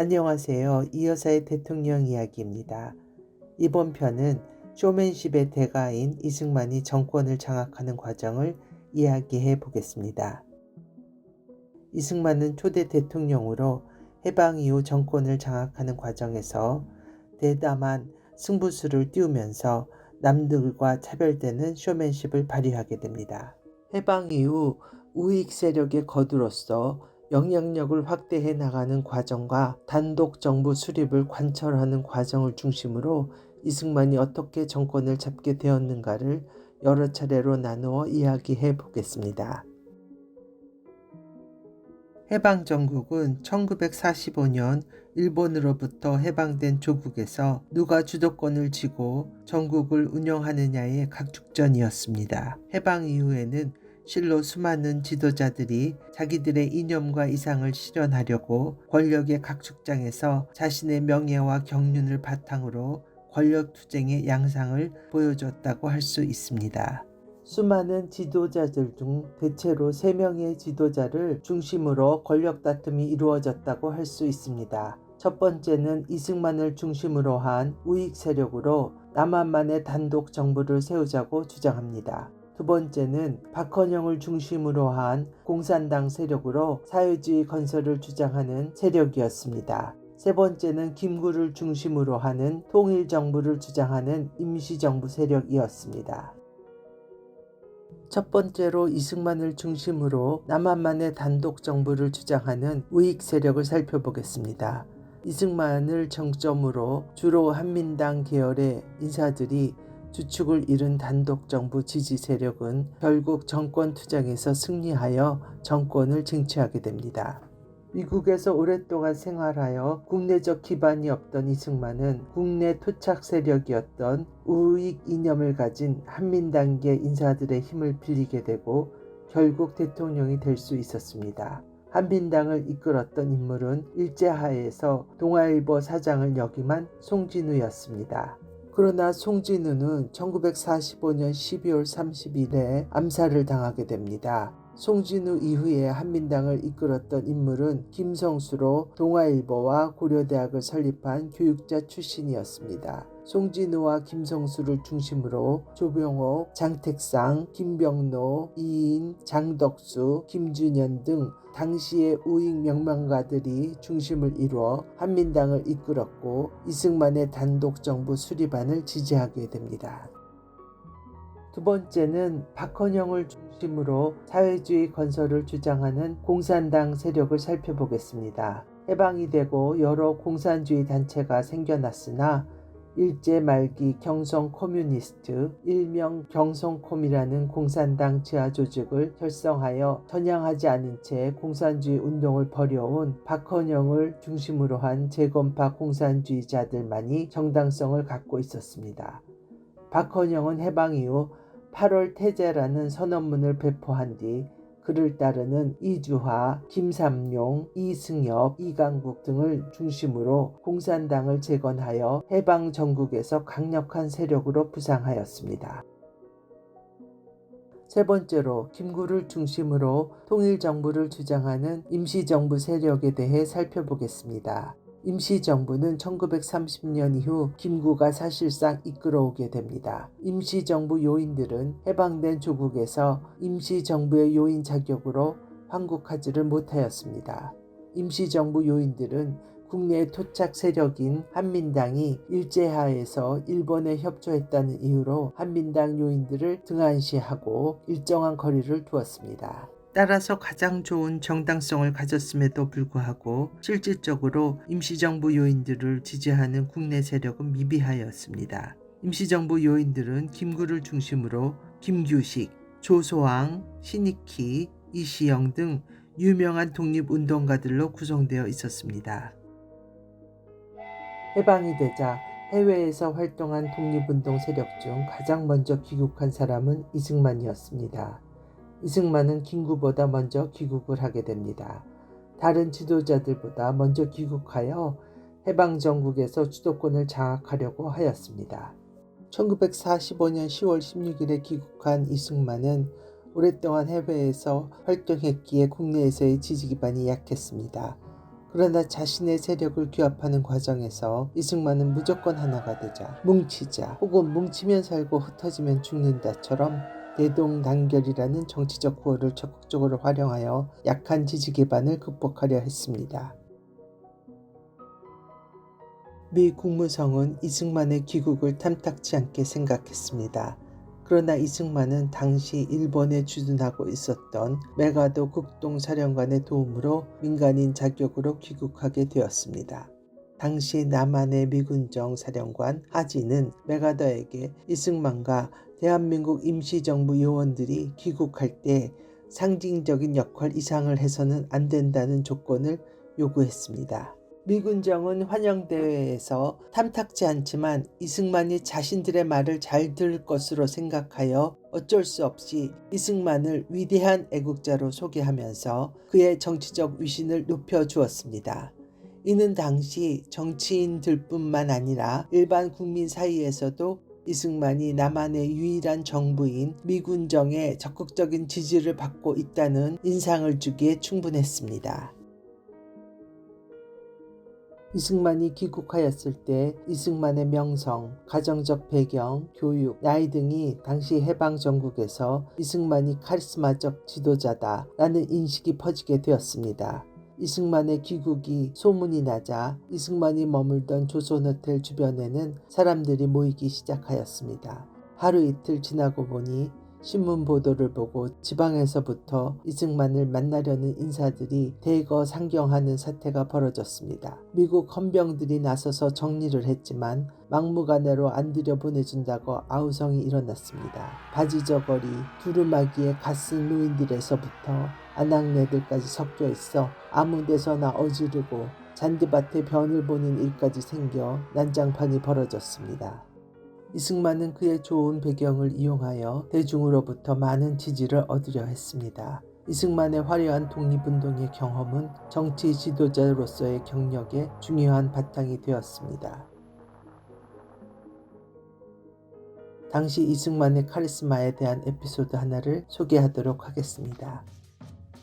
안녕하세요. 이 여사의 대통령 이야기입니다. 이번 편은 쇼맨십의 대가인 이승만이 정권을 장악하는 과정을 이야기해 보겠습니다. 이승만은 초대 대통령으로 해방 이후 정권을 장악하는 과정에서 대담한 승부수를 띄우면서 남들과 차별되는 쇼맨십을 발휘하게 됩니다. 해방 이후 우익 세력의 거두로서 영향력을 확대해 나가는 과정과 단독 정부 수립을 관철하는 과정을 중심으로 이승만이 어떻게 정권을 잡게 되었는가를 여러 차례로 나누어 이야기해 보겠습니다. 해방 전국은 1945년 일본으로부터 해방된 조국에서 누가 주도권을 쥐고 전국을 운영하느냐의 각축전이었습니다. 해방 이후에는 실로 수많은 지도자들이 자기들의 이념과 이상을 실현하려고 권력의 각축장에서 자신의 명예와 경륜을 바탕으로 권력투쟁의 양상을 보여줬다고 할 수 있습니다. 수많은 지도자들 중 대체로 3명의 지도자를 중심으로 권력 다툼이 이루어졌다고 할 수 있습니다. 첫 번째는 이승만을 중심으로 한 우익 세력으로 남한만의 단독 정부를 세우자고 주장합니다. 두 번째는 박헌영을 중심으로 한 공산당 세력으로 사회주의 건설을 주장하는 세력이었습니다. 세 번째는 김구를 중심으로 하는 통일정부를 주장하는 임시정부 세력이었습니다. 첫 번째로 이승만을 중심으로 남한만의 단독 정부를 주장하는 우익 세력을 살펴보겠습니다. 이승만을 정점으로 주로 한민당 계열의 인사들이 주축을 이룬 단독 정부 지지 세력은 결국 정권 투쟁에서 승리하여 정권을 쟁취하게 됩니다. 미국에서 오랫동안 생활하여 국내적 기반이 없던 이승만은 국내 토착 세력이었던 우익 이념을 가진 한민당계 인사들의 힘을 빌리게 되고 결국 대통령이 될 수 있었습니다. 한민당을 이끌었던 인물은 일제하에서 동아일보 사장을 역임한 송진우였습니다. 그러나 송진우는 1945년 12월 30일에 암살을 당하게 됩니다. 송진우 이후에 한민당을 이끌었던 인물은 김성수로 동아일보와 고려대학을 설립한 교육자 출신이었습니다. 송진우와 김성수를 중심으로 조병옥, 장택상, 김병로, 이인, 장덕수, 김준현 등 당시의 우익 명망가들이 중심을 이루어 한민당을 이끌었고 이승만의 단독 정부 수립안을 지지하게 됩니다. 두 번째는 박헌영을 중심으로 사회주의 건설을 주장하는 공산당 세력을 살펴보겠습니다. 해방이 되고 여러 공산주의 단체가 생겨났으나 일제 말기 경성 커뮤니스트, 일명 경성콤이라는 공산당 지하 조직을 결성하여 전향하지 않은 채 공산주의 운동을 벌여온 박헌영을 중심으로 한 재건파 공산주의자들만이 정당성을 갖고 있었습니다. 박헌영은 해방 이후 8월 태제라는 선언문을 배포한 뒤 그를 따르는 이주하, 김삼룡, 이승엽, 이강국 등을 중심으로 공산당을 재건하여 해방 전국에서 강력한 세력으로 부상하였습니다. 세 번째로 김구를 중심으로 통일정부를 주장하는 임시정부 세력에 대해 살펴보겠습니다. 임시정부는 1930년 이후 김구가 사실상 이끌어오게 됩니다. 임시정부 요인들은 해방된 조국에서 임시정부의 요인 자격으로 환국하지를 못하였습니다. 임시정부 요인들은 국내의 토착 세력인 한민당이 일제하에서 일본에 협조했다는 이유로 한민당 요인들을 등한시하고 일정한 거리를 두었습니다. 따라서 가장 좋은 정당성을 가졌음에도 불구하고 실질적으로 임시정부 요인들을 지지하는 국내 세력은 미비하였습니다. 임시정부 요인들은 김구를 중심으로 김규식, 조소왕, 신익희, 이시영 등 유명한 독립운동가들로 구성되어 있었습니다. 해방이 되자 해외에서 활동한 독립운동 세력 중 가장 먼저 귀국한 사람은 이승만이었습니다. 이승만은 김구보다 먼저 귀국을 하게 됩니다. 다른 지도자들보다 먼저 귀국하여 해방 전국에서 주도권을 장악하려고 하였습니다. 1945년 10월 16일에 귀국한 이승만은 오랫동안 해외에서 활동했기에 국내에서의 지지 기반이 약했습니다. 그러나 자신의 세력을 규합하는 과정에서 이승만은 무조건 하나가 되자, 뭉치자, 혹은 뭉치면 살고 흩어지면 죽는다처럼 대동단결이라는 정치적 구호를 적극적으로 활용하여 약한 지지 기반을 극복하려 했습니다. 미 국무성은 이승만의 귀국을 탐탁치 않게 생각했습니다. 그러나 이승만은 당시 일본에 주둔하고 있었던 메가도 국동사령관의 도움으로 민간인 자격으로 귀국하게 되었습니다. 당시 남한의 미군정 사령관 하지는 메가더에게 이승만과 대한민국 임시정부 요원들이 귀국할 때 상징적인 역할 이상을 해서는 안 된다는 조건을 요구했습니다. 미군정은 환영대회에서 탐탁지 않지만 이승만이 자신들의 말을 잘 들을 것으로 생각하여 어쩔 수 없이 이승만을 위대한 애국자로 소개하면서 그의 정치적 위신을 높여주었습니다. 이는 당시 정치인들뿐만 아니라 일반 국민 사이에서도 이승만이 남한의 유일한 정부인 미군정의 적극적인 지지를 받고 있다는 인상을 주기에 충분했습니다. 이승만이 귀국하였을 때 이승만의 명성, 가정적 배경, 교육, 나이 등이 당시 해방 전국에서 이승만이 카리스마적 지도자다라는 인식이 퍼지게 되었습니다. 이승만의 귀국이 소문이 나자 이승만이 머물던 조선호텔 주변에는 사람들이 모이기 시작하였습니다. 하루 이틀 지나고 보니 신문 보도를 보고 지방에서부터 이승만을 만나려는 인사들이 대거 상경하는 사태가 벌어졌습니다. 미국 헌병들이 나서서 정리를 했지만 막무가내로 안 들여보내준다고 아우성이 일어났습니다. 바지저고리, 두루마기에 갓쓴 노인들에서부터 아낙네들까지 섞여 있어 아무 데서나 어지르고 잔디밭에 변을 보는 일까지 생겨 난장판이 벌어졌습니다. 이승만은 그의 좋은 배경을 이용하여 대중으로부터 많은 지지를 얻으려 했습니다. 이승만의 화려한 독립운동의 경험은 정치 지도자로서의 경력에 중요한 바탕이 되었습니다. 당시 이승만의 카리스마에 대한 에피소드 하나를 소개하도록 하겠습니다.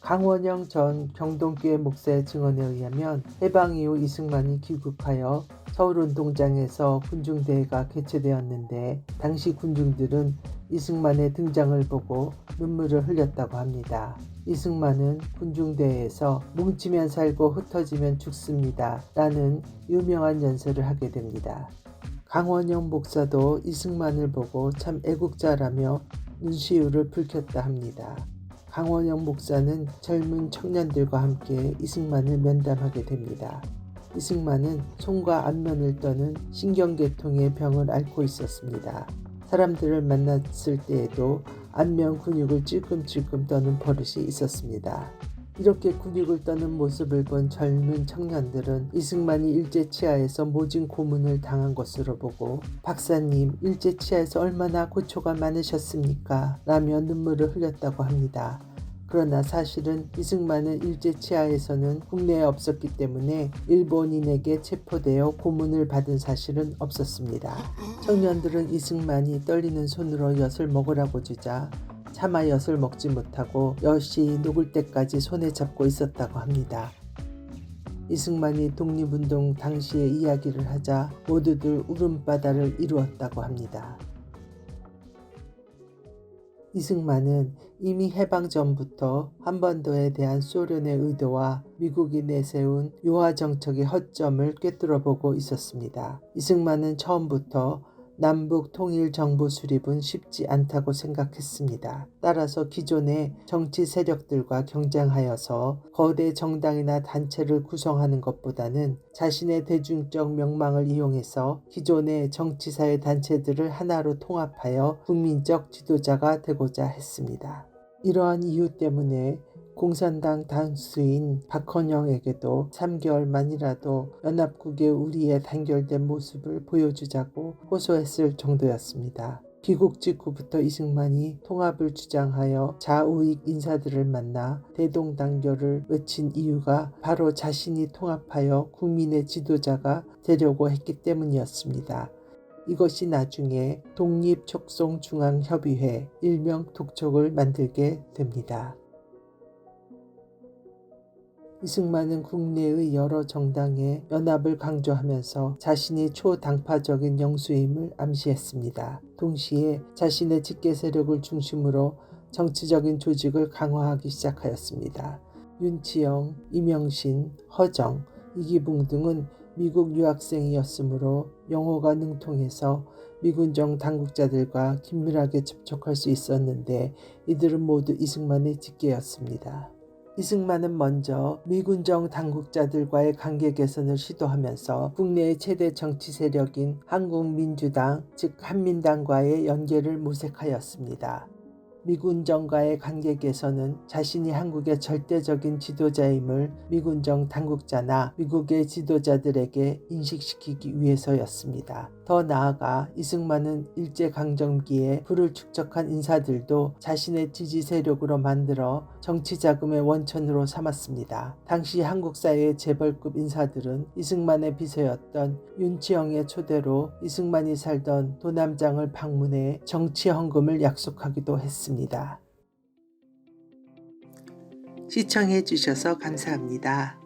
강원영 전 경동교회 목사의 증언에 의하면 해방 이후 이승만이 귀국하여 서울운동장에서 군중대회가 개최되었는데 당시 군중들은 이승만의 등장을 보고 눈물을 흘렸다고 합니다. 이승만은 군중대회에서 뭉치면 살고 흩어지면 죽습니다 라는 유명한 연설을 하게 됩니다. 강원영 목사도 이승만을 보고 참 애국자라며 눈시울을 붉혔다 합니다. 강원영 목사는 젊은 청년들과 함께 이승만을 면담하게 됩니다. 이승만은 손과 안면을 떠는 신경계통의 병을 앓고 있었습니다. 사람들을 만났을 때에도 안면 근육을 찔끔찔끔 떠는 버릇이 있었습니다. 이렇게 근육을 떠는 모습을 본 젊은 청년들은 이승만이 일제치하에서 모진 고문을 당한 것으로 보고 박사님, 일제치하에서 얼마나 고초가 많으셨습니까? 라며 눈물을 흘렸다고 합니다. 그러나 사실은 이승만은 일제치하에서는 국내에 없었기 때문에 일본인에게 체포되어 고문을 받은 사실은 없었습니다. 청년들은 이승만이 떨리는 손으로 엿을 먹으라고 주자 차마 엿을 먹지 못하고 엿이 녹을 때까지 손에 잡고 있었다고 합니다. 이승만이 독립운동 당시의 이야기를 하자 모두들 울음바다를 이루었다고 합니다. 이승만은 이미 해방 전부터 한반도에 대한 소련의 의도와 미국이 내세운 요하 정책의 허점을 꿰뚫어보고 있었습니다. 이승만은 처음부터 남북 통일 정부 수립은 쉽지 않다고 생각했습니다. 따라서 기존의 정치 세력들과 경쟁하여서 거대 정당이나 단체를 구성하는 것보다는 자신의 대중적 명망을 이용해서 기존의 정치사회 단체들을 하나로 통합하여 국민적 지도자가 되고자 했습니다. 이러한 이유 때문에 공산당 당수인 박헌영에게도 3개월만이라도 연합국의 우리에 단결된 모습을 보여주자고 호소했을 정도였습니다. 귀국 직후부터 이승만이 통합을 주장하여 좌우익 인사들을 만나 대동단결을 외친 이유가 바로 자신이 통합하여 국민의 지도자가 되려고 했기 때문이었습니다. 이것이 나중에 독립촉송중앙협의회 일명 독촉을 만들게 됩니다. 이승만은 국내의 여러 정당의 연합을 강조하면서 자신이 초당파적인 영수임을 암시했습니다. 동시에 자신의 직계 세력을 중심으로 정치적인 조직을 강화하기 시작하였습니다. 윤치영, 이명신, 허정, 이기붕 등은 미국 유학생이었으므로 영어가 능통해서 미군정 당국자들과 긴밀하게 접촉할 수 있었는데 이들은 모두 이승만의 직계였습니다. 이승만은 먼저 미군정 당국자들과의 관계 개선을 시도하면서 국내의 최대 정치 세력인 한국민주당, 즉 한민당과의 연계를 모색하였습니다. 미군정과의 관계 개선은 자신이 한국의 절대적인 지도자임을 미군정 당국자나 미국의 지도자들에게 인식시키기 위해서였습니다. 더 나아가 이승만은 일제강점기에 부를 축적한 인사들도 자신의 지지 세력으로 만들어 정치 자금의 원천으로 삼았습니다. 당시 한국 사회의 재벌급 인사들은 이승만의 비서였던 윤치영의 초대로 이승만이 살던 도남장을 방문해 정치 헌금을 약속하기도 했습니다. 시청해 주셔서 감사합니다.